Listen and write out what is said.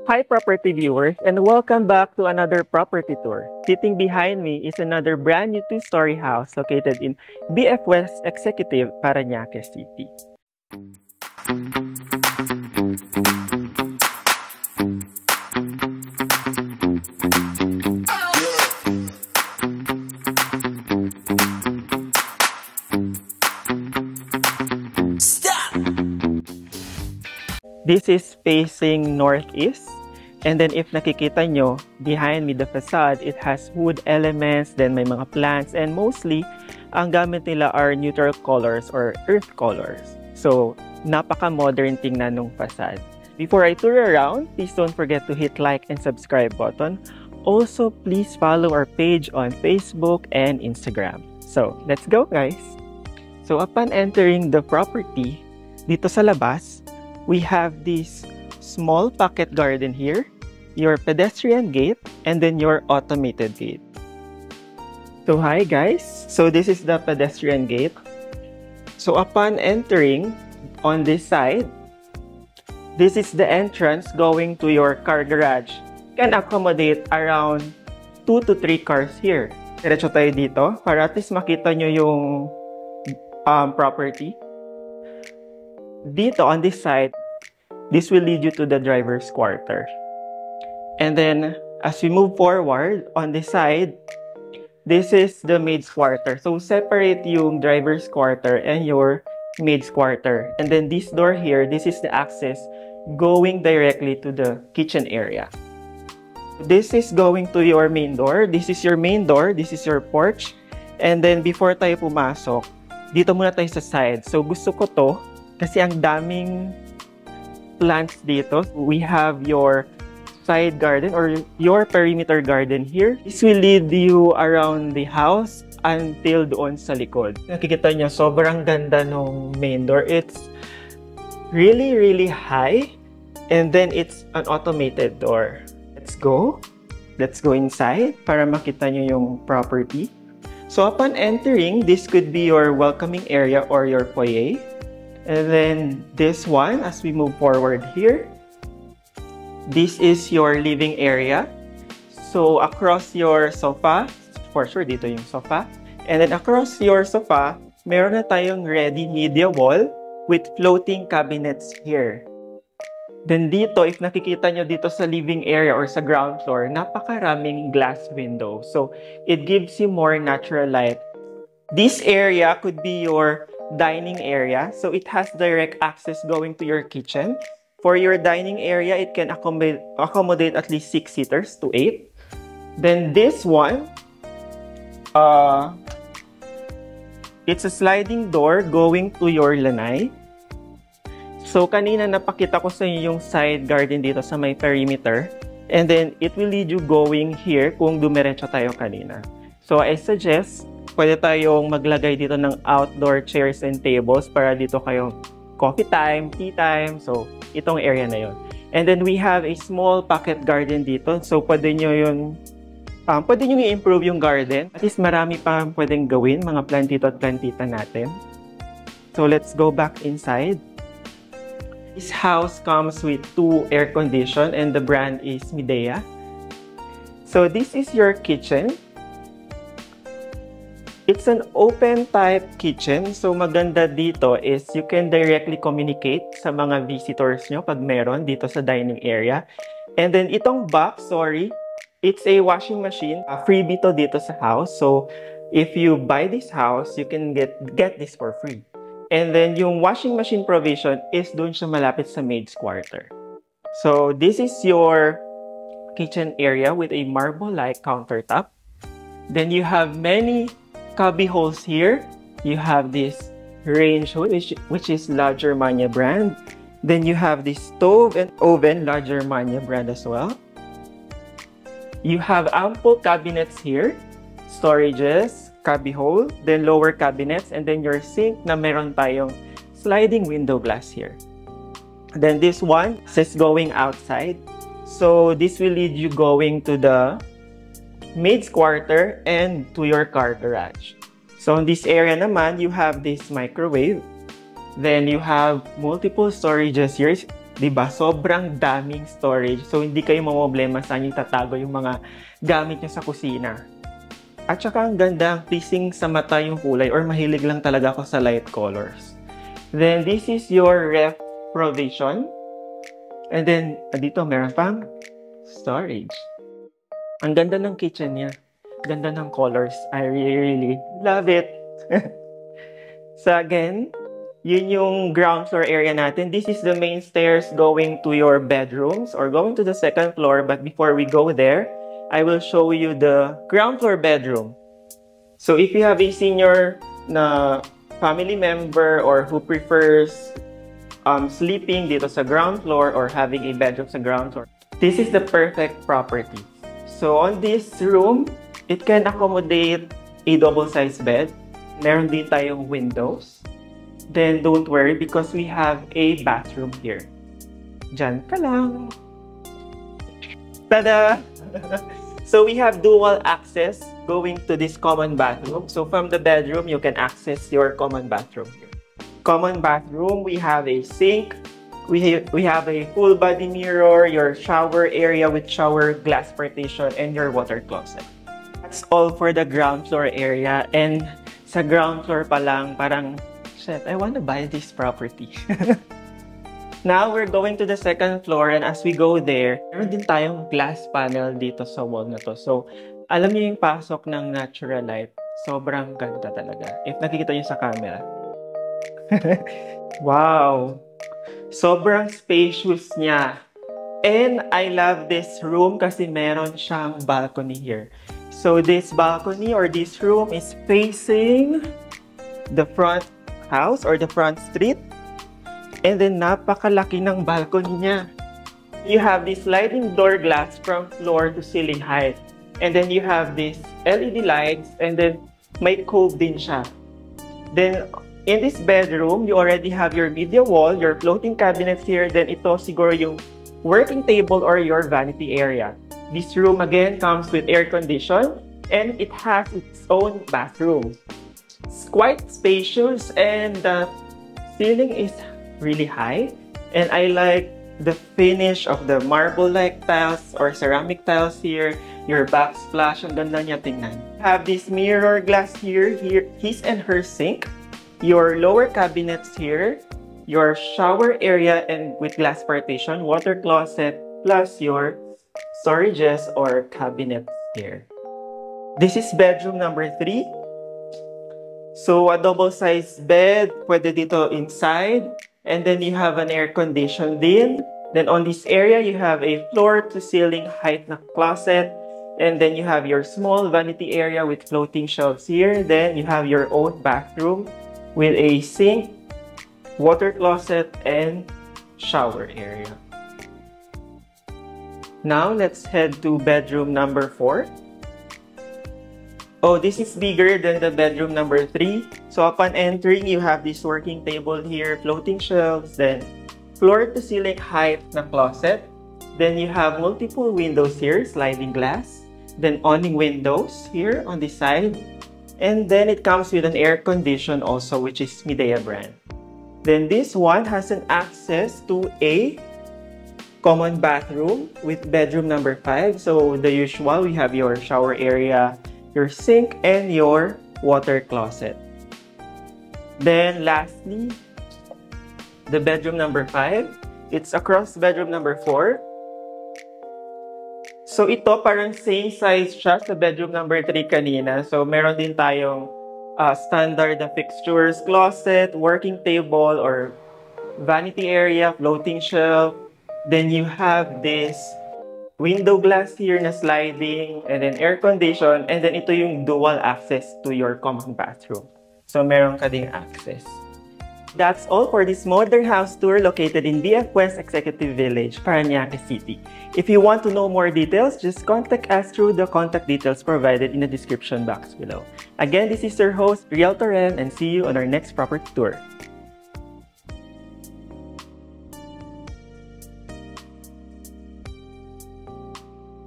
Hi property viewers and welcome back to another property tour. Sitting behind me is another brand new two-story house located in BF West Executive, Parañaque City. This is facing northeast, and then if nakikita nyo, behind me the facade, it has wood elements, then may mga plants, and mostly, ang gamit nila are neutral colors or earth colors. So, napaka-modern tingnan nung facade. Before I tour around, please don't forget to hit like and subscribe button. Also, please follow our page on Facebook and Instagram. So, let's go guys! So, upon entering the property, dito sa labas, we have this small pocket garden here, your pedestrian gate, and then your automated gate. So hi guys, so this is the pedestrian gate. So upon entering on this side, this is the entrance going to your car garage. Can accommodate around 2 to 3 cars here. Diretso tayo dito para at least makita nyo yung property. Dito on this side, this will lead you to the driver's quarter. And then as we move forward on this side, this is the maid's quarter. So separate yung driver's quarter and your maid's quarter. And then this door here, this is the access going directly to the kitchen area. This is going to your main door. This is your main door. This is your porch. And then before tayo pumasok, dito muna tayo sa side. So gusto ko to kasi ang daming plants dito. We have your side garden or your perimeter garden here. This will lead you around the house until doon sa likod. Nakikita niyo, sobrang ganda ng main door. It's really high and then it's an automated door. Let's go. Let's go inside para makita niyo yung property. So upon entering, this could be your welcoming area or your foyer. And then this one, as we move forward here, this is your living area. So across your sofa, for sure dito yung sofa. And then across your sofa, meron na tayong ready media wall with floating cabinets here. Then dito, if nakikita nyo dito sa living area or sa ground floor, napakaraming glass window. So it gives you more natural light. This area could be your dining area, so it has direct access going to your kitchen. For your dining area, it can accommodate at least 6 seaters to 8. Then this one, it's a sliding door going to your lanay. So kanina napakita ko sa inyo yung side garden dito sa may perimeter, and then it will lead you going here kung dumiretso tayo kanina. So I suggest pwede tayong maglagay dito ng outdoor chairs and tables para dito kayong coffee time, tea time. So, itong area na yon. And then we have a small pocket garden dito. So, pwede nyo i-improve yung garden. At least marami pa pwedeng gawin, mga plantito at plantita natin. So, let's go back inside. This house comes with 2 air condition and the brand is Midea. So, this is your kitchen. It's an open type kitchen. So maganda dito is you can directly communicate sa mga visitors nyo pag meron dito sa dining area. And then itong box, it's a washing machine. Freebie to dito sa house. So if you buy this house, you can get this for free. And then yung washing machine provision is doon siya malapit sa maid's quarter. So this is your kitchen area with a marble-like countertop. Then you have many cubby holes here. You have this range hood, which is La Germania brand. Then you have this stove and oven, La Germania brand as well. You have ample cabinets here, storages, cubby hole, then lower cabinets, and then your sink na meron tayong sliding window glass here. Then this one is going outside. So this will lead you going to the maid's quarter and to your car garage. So in this area naman, you have this microwave. Then you have multiple storages here. Diba? Sobrang daming storage. So, hindi kayo mamproblema saan yung tatago yung mga gamit nyo sa kusina. At saka ang ganda, pleasing sa mata yung kulay or mahilig lang talaga ako sa light colors. Then, this is your ref provision. And then, dito meron pang storage. Ang ganda ng kitchen niya. Ganda ng colors. I really love it. So again, yun yung ground floor area natin. This is the main stairs going to your bedrooms or going to the second floor. But before we go there, I will show you the ground floor bedroom. So if you have a senior na family member or who prefers sleeping dito sa ground floor or having a bedroom sa ground floor, this is the perfect property. So on this room, it can accommodate a double-sized bed. Meron din tayong windows. Then, don't worry because we have a bathroom here. Diyan ka lang. Tada! So, we have dual access going to this common bathroom. So, from the bedroom, you can access your common bathroom here. Common bathroom, we have a sink. We have a full body mirror, your shower area with shower glass partition, and your water closet. That's all for the ground floor area. And sa ground floor pa lang, parang shit, I want to buy this property. Now, we're going to the second floor and as we go there, meron din tayong glass panel dito sa wall na to. So, alam niyo yung pasok ng natural light. Sobrang ganda talaga. If nakikita niyo sa camera. Wow! Sobrang spacious niya. And I love this room kasi meron siyang balcony here. So, this balcony or this room is facing the front house or the front street. And then, napakalaki ng balcony niya. You have this sliding door glass from floor to ceiling height. And then, you have this LED lights. And then, may cove din siya. Then, in this bedroom, you already have your media wall, your floating cabinets here. Then, ito siguro yung working table or your vanity area. This room, again, comes with air condition. And it has its own bathroom. It's quite spacious and the ceiling is really high. And I like the finish of the marble-like tiles or ceramic tiles here. Your backsplash, ang ganda niya tingnan. Have this mirror glass here, his and her sink. Your lower cabinets here. Your shower area and with glass partition, water closet, plus your storages or cabinets here. This is bedroom number 3. So, a double-sized bed, pwede dito inside. And then you have an air condition din. Then on this area, you have a floor-to-ceiling height na closet. And then you have your small vanity area with floating shelves here. Then you have your own bathroom with a sink, water closet, and shower area. Now, let's head to bedroom number 4. Oh, this is bigger than the bedroom number 3. So upon entering, you have this working table here, floating shelves, then floor-to-ceiling height na closet. Then you have multiple windows here, sliding glass. Then awning windows here on the side. And then it comes with an air condition also, which is Midea brand. Then this one has an access to a common bathroom with bedroom number 5. So the usual, we have your shower area, your sink, and your water closet. Then lastly, the bedroom number 5. It's across bedroom number 4. So ito parang same size siya sa bedroom number 3 kanina. So meron din tayong standard na fixtures, closet, working table, or vanity area, floating shelf. Then you have this window glass here na sliding, and then air condition, and then ito yung dual access to your common bathroom. So, meron ka ding access. That's all for this modern house tour located in BF West Executive Village, Parañaque City. If you want to know more details, just contact us through the contact details provided in the description box below. Again, this is your host, Riel Torren, and see you on our next property tour.